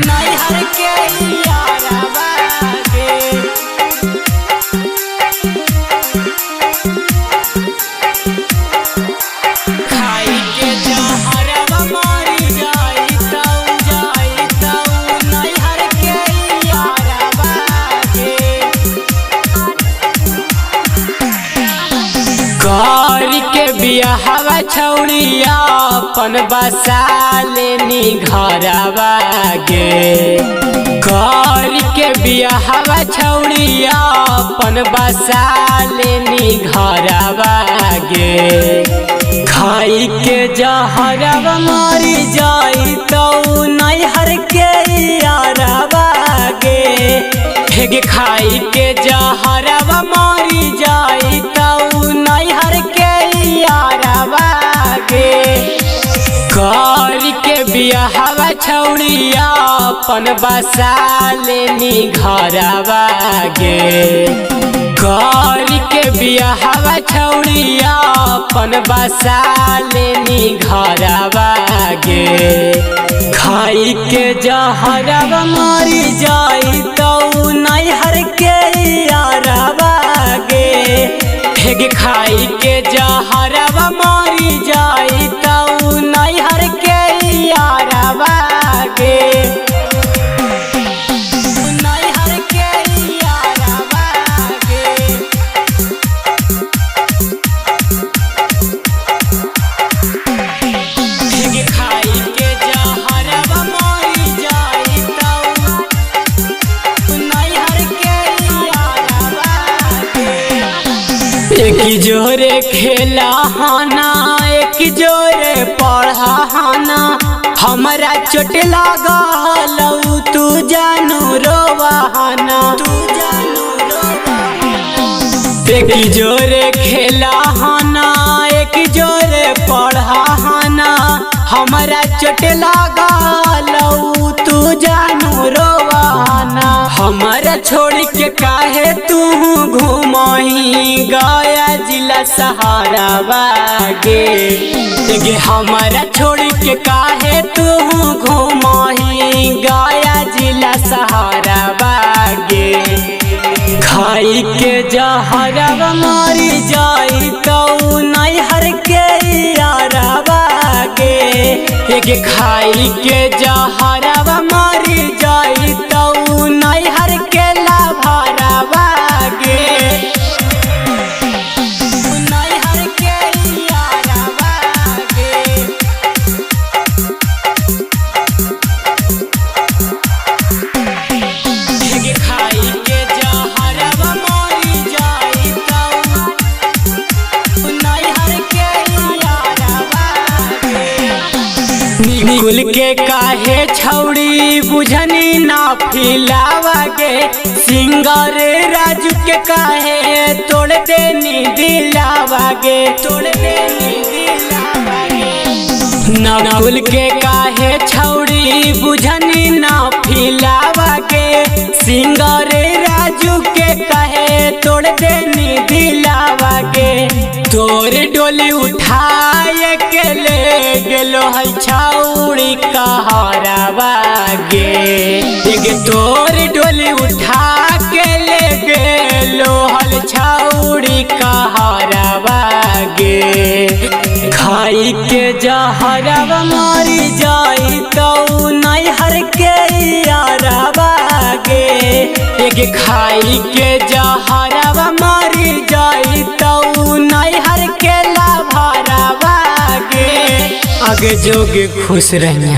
नैहर के यारवा गे खाई के जहरवा मरी जाई तऊ नैहर के यारवा गे घर के बियाहवा छौड़िया अपन बसा लेनी घरवा गे घर के बियाहवा छौड़िया अपन बसा लेनी घरवा गे खाई के जहरवा मरी जाई तऊ नैहर के यारवा गे खाई के जहरवा मरी जाई तऊ नैहर के यारवा गे घर के बियाहवा छौड़िया अपन बसा लेनी घरवा गे घर के बियाहवा छौड़िया अपन बसा लेनी घरवा गे खाई के जहरवा मरी जाई तऊ नैहर के यारवा गे खाई के जहरवा मरी जाई तऊ नैहर के यारवा गे नैहर के यारवा गे खाई के जहरवा मरी जाई तऊ नैहर के यारवा गे एक जोरे खेला हाना एक जोरे पढ़ा हाना हमारा चोट लागल तू जानू रोवाना एक जोरे खेला हाना एक जोरे पढ़ा हाना हमारा चोट लागल तू जानू रोवाना हमारा छोड़ के काहे तू घूमही गया जिला सहारा गे हमारा छोड़ के काहे तू घूमही गया जिला सहारा गे खाई के जहरवा मरी जाई तऊ नैहर के यारवा गे खाई के जहरवा मरी जाई तऊ नैहर के लाभरवा गे नैहर के यारवा गे खाई के जहरवा मरी जाई तऊ नैहर के यारवा गे निकुल के काहे छौड़ी बुझनी ना फिलावा गे सिंगर राजू के काहे तोड़ देनी दिलावा गे तोड़ देनी दिलावा गे नकुल के काहे छौड़ी बुझनी ना फिलावा गे सिंगर राजू के काहे तोड़ देनी दिलावा गे तोर डोली उठाए के ले गेलो है छौड़ी कहरवा गे तोर डोली उठा के ले गेलो हल छौड़ी कहरवा गे खाई के जहरवा मरी जाई तऊ नैहर के यारवा गे खाई के जहरवा मरी जाई तऊ नैहर के लाभरवा गे आगे जोगे खुश रहना।